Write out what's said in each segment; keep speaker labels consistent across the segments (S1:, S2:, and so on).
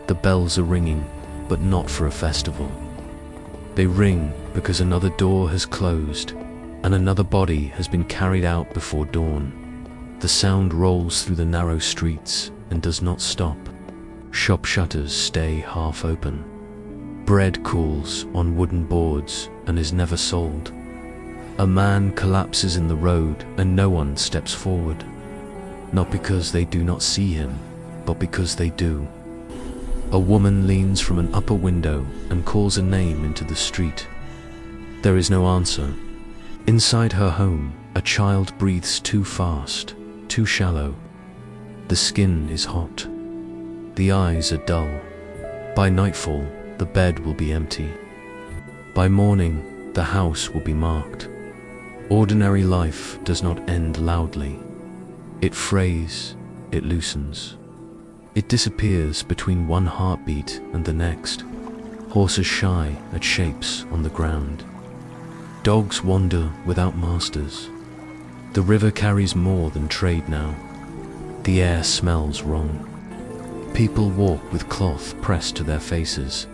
S1: The bells are ringing, but not for a festival. They ring because another door has closed, and another body has been carried out before dawn. The sound rolls through the narrow streets and does not stop. Shop shutters stay half open. Bread cools on wooden boards and is never sold. A man collapses in the road and no one steps forward. Not because they do not see him, but because they do. A woman leans from an upper window and calls a name into the street. There is no answer. Inside her home, a child breathes too fast, too shallow. The skin is hot. The eyes are dull. By nightfall, the bed will be empty. By morning, the house will be marked. Ordinary life does not end loudly. It frays, it loosens. It disappears between one heartbeat and the next. Horses shy at shapes on the ground. Dogs wander without masters. The river carries more than trade now. The air smells wrong. People walk with cloth pressed to their faces,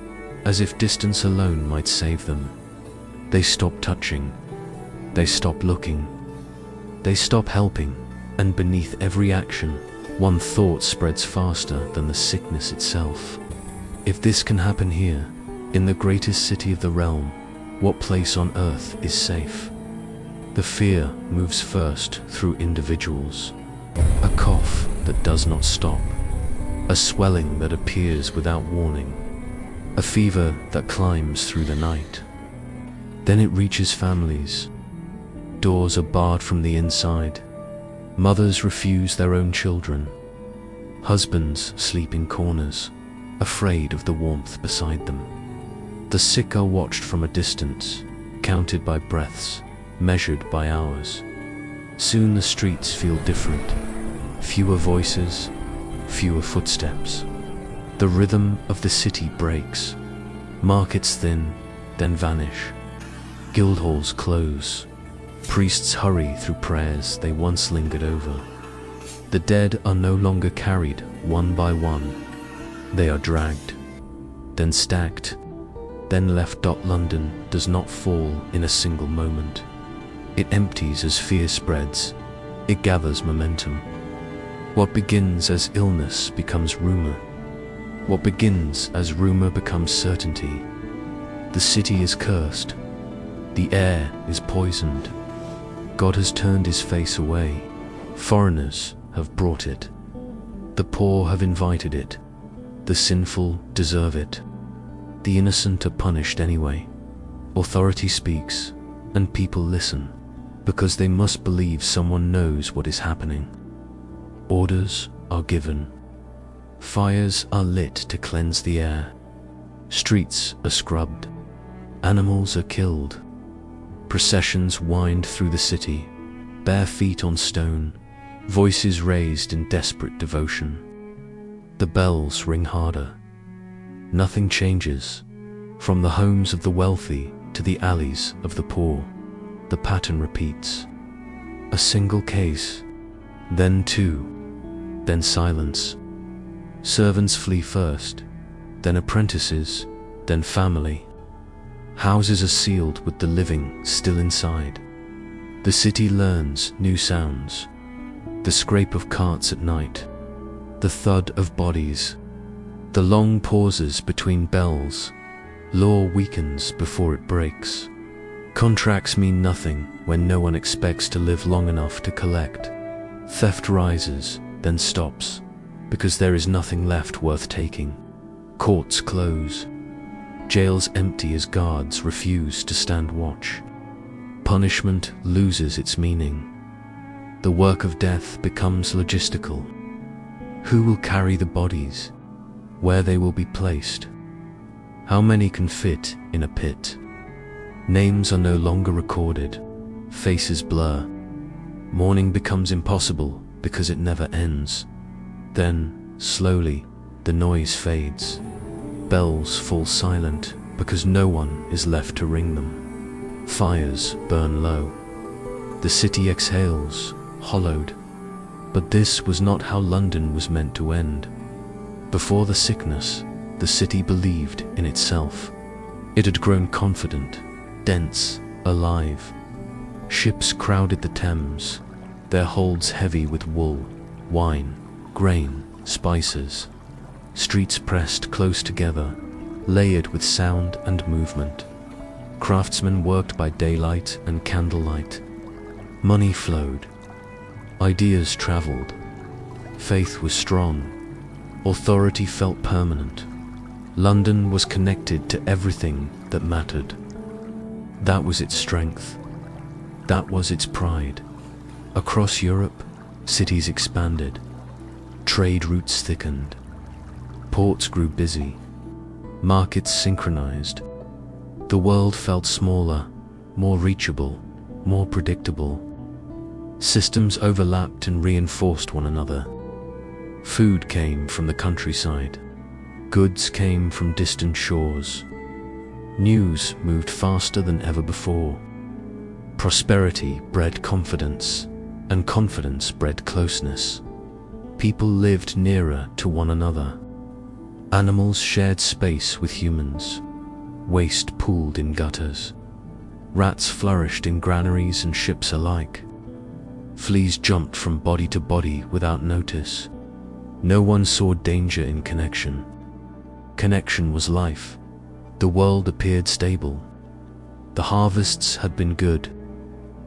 S1: as if distance alone might save them. They stop touching. They stop looking. They stop helping, and beneath every action, one thought spreads faster than the sickness itself. If this can happen here, in the greatest city of the realm, what place on earth is safe? The fear moves first through individuals. A cough that does not stop. A swelling that appears without warning. A fever that climbs through the night. Then it reaches families. Doors are barred from the inside. Mothers refuse their own children. Husbands sleep in corners, afraid of the warmth beside them. The sick are watched from a distance, counted by breaths, measured by hours. Soon the streets feel different. Fewer voices, fewer footsteps. The rhythm of the city breaks. Markets thin, then vanish. Guildhalls close. Priests hurry through prayers they once lingered over. The dead are no longer carried one by one. They are dragged, then stacked, then left. London does not fall in a single moment. It empties as fear spreads. It gathers momentum. What begins as illness becomes rumor. What begins as rumor becomes certainty. The city is cursed. The air is poisoned. God has turned his face away. Foreigners have brought it. The poor have invited it. The sinful deserve it. The innocent are punished anyway. Authority speaks, and people listen, because they must believe someone knows what is happening. Orders are given. Fires are lit to cleanse the air. Streets are scrubbed. Animals are killed. Processions wind through the city, bare feet on stone, voices raised in desperate devotion. The bells ring harder. Nothing changes. From the homes of the wealthy to the alleys of the poor, the pattern repeats. A single case, then two, then silence. Servants flee first, then apprentices, then family. Houses are sealed with the living still inside. The city learns new sounds. The scrape of carts at night. The thud of bodies. The long pauses between bells. Law weakens before it breaks. Contracts mean nothing when no one expects to live long enough to collect. Theft rises, then stops, because there is nothing left worth taking. Courts close. Jails empty as guards refuse to stand watch. Punishment loses its meaning. The work of death becomes logistical. Who will carry the bodies? Where they will be placed? How many can fit in a pit? Names are no longer recorded. Faces blur. Mourning becomes impossible because it never ends. Then, slowly, the noise fades. Bells fall silent because no one is left to ring them. Fires burn low. The city exhales, hollowed. But this was not how London was meant to end. Before the sickness, the city believed in itself. It had grown confident, dense, alive. Ships crowded the Thames, their holds heavy with wool, wine, grain, spices. Streets pressed close together, layered with sound and movement. Craftsmen worked by daylight and candlelight. Money flowed. Ideas traveled. Faith was strong. Authority felt permanent. London was connected to everything that mattered. That was its strength. That was its pride. Across Europe, cities expanded. Trade routes thickened. Ports grew busy. Markets synchronized. The world felt smaller, more reachable, more predictable. Systems overlapped and reinforced one another. Food came from the countryside. Goods came from distant shores. News moved faster than ever before. Prosperity bred confidence, and confidence bred closeness. People lived nearer to one another. Animals shared space with humans. Waste pooled in gutters. Rats flourished in granaries and ships alike. Fleas jumped from body to body without notice. No one saw danger in connection. Connection was life. The world appeared stable. The harvests had been good.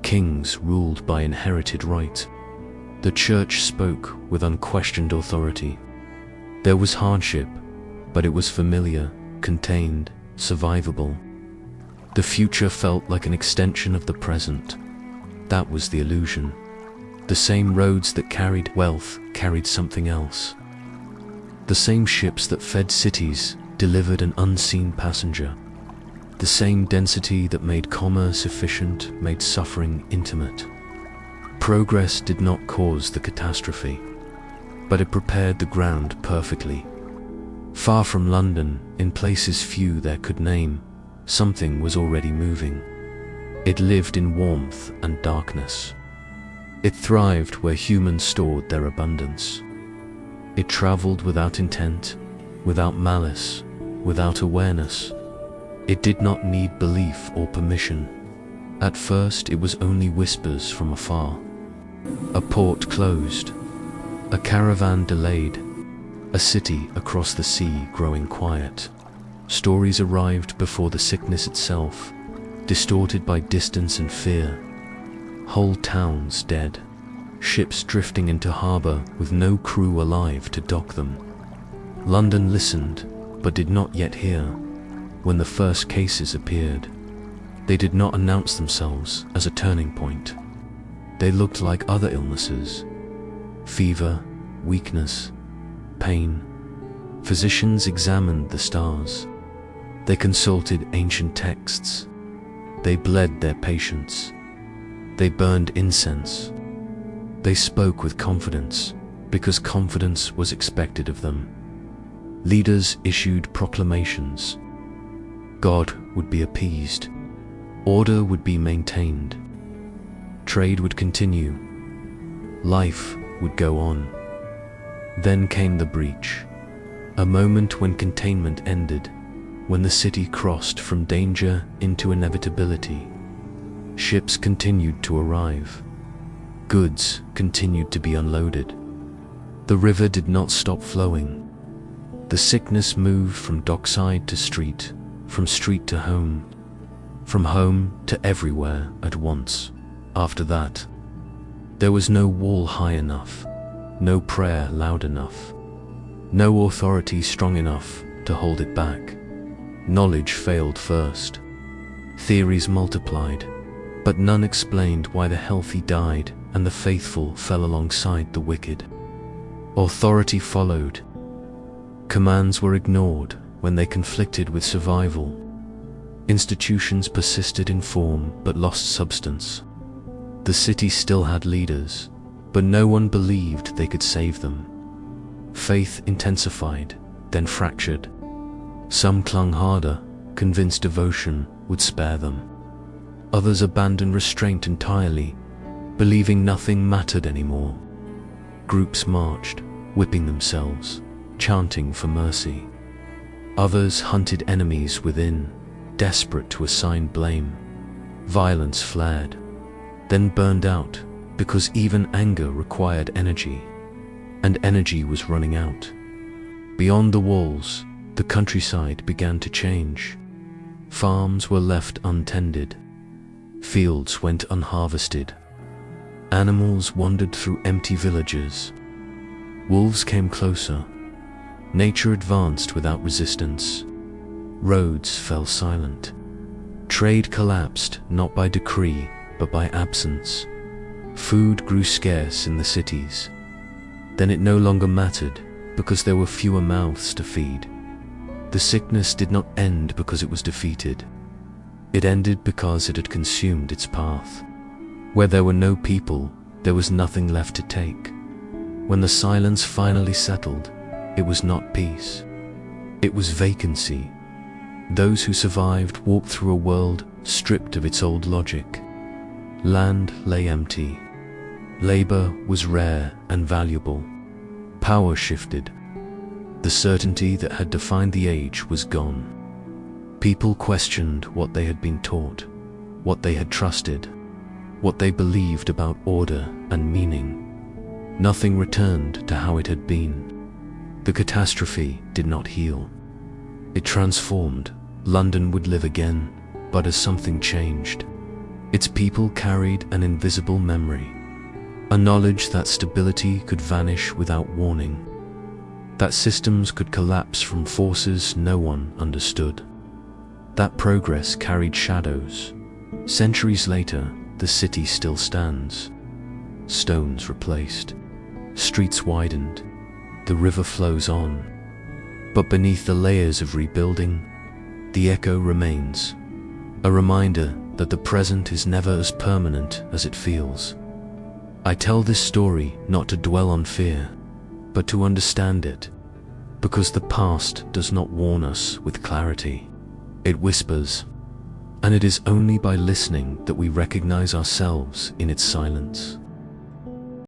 S1: Kings ruled by inherited right. The church spoke with unquestioned authority. There was hardship, but it was familiar, contained, survivable. The future felt like an extension of the present. That was the illusion. The same roads that carried wealth carried something else. The same ships that fed cities delivered an unseen passenger. The same density that made commerce efficient made suffering intimate. Progress did not cause the catastrophe, but it prepared the ground perfectly. Far from London, in places few there could name, something was already moving. It lived in warmth and darkness. It thrived where humans stored their abundance. It traveled without intent, without malice, without awareness. It did not need belief or permission. At first it was only whispers from afar. A port closed, a caravan delayed, a city across the sea growing quiet. Stories arrived before the sickness itself, distorted by distance and fear. Whole towns dead, ships drifting into harbor with no crew alive to dock them. London listened, but did not yet hear. When the first cases appeared, they did not announce themselves as a turning point. They looked like other illnesses: fever, weakness, pain. Physicians examined the stars. They consulted ancient texts. They bled their patients. They burned incense. They spoke with confidence, because confidence was expected of them. Leaders issued proclamations. God would be appeased. Order would be maintained. Trade would continue. Life would go on. Then came the breach, a moment when containment ended, when the city crossed from danger into inevitability. Ships continued to arrive. Goods continued to be unloaded. The river did not stop flowing. The sickness moved from dockside to street, from street to home, from home to everywhere at once. After that, there was no wall high enough, no prayer loud enough, no authority strong enough to hold it back. Knowledge failed first. Theories multiplied, but none explained why the healthy died and the faithful fell alongside the wicked. Authority followed. Commands were ignored when they conflicted with survival. Institutions persisted in form but lost substance. The city still had leaders, but no one believed they could save them. Faith intensified, then fractured. Some clung harder, convinced devotion would spare them. Others abandoned restraint entirely, believing nothing mattered anymore. Groups marched, whipping themselves, chanting for mercy. Others hunted enemies within, desperate to assign blame. Violence flared, then burned out, because even anger required energy, and energy was running out. Beyond the walls, the countryside began to change. Farms were left untended. Fields went unharvested. Animals wandered through empty villages. Wolves came closer. Nature advanced without resistance. Roads fell silent. Trade collapsed not by decree, but by absence. Food grew scarce in the cities. Then it no longer mattered, because there were fewer mouths to feed. The sickness did not end because it was defeated. It ended because it had consumed its path. Where there were no people, there was nothing left to take. When the silence finally settled, it was not peace. It was vacancy. Those who survived walked through a world stripped of its old logic. Land lay empty. Labor was rare and valuable. Power shifted. The certainty that had defined the age was gone. People questioned what they had been taught, what they had trusted, what they believed about order and meaning. Nothing returned to how it had been. The catastrophe did not heal. It transformed. London would live again, but as something changed. Its people carried an invisible memory, a knowledge that stability could vanish without warning, that systems could collapse from forces no one understood, that progress carried shadows. Centuries later, the city still stands. Stones replaced, streets widened, the river flows on. But beneath the layers of rebuilding, the echo remains, a reminder that the present is never as permanent as it feels. I tell this story not to dwell on fear, but to understand it, because the past does not warn us with clarity. It whispers, and it is only by listening that we recognize ourselves in its silence.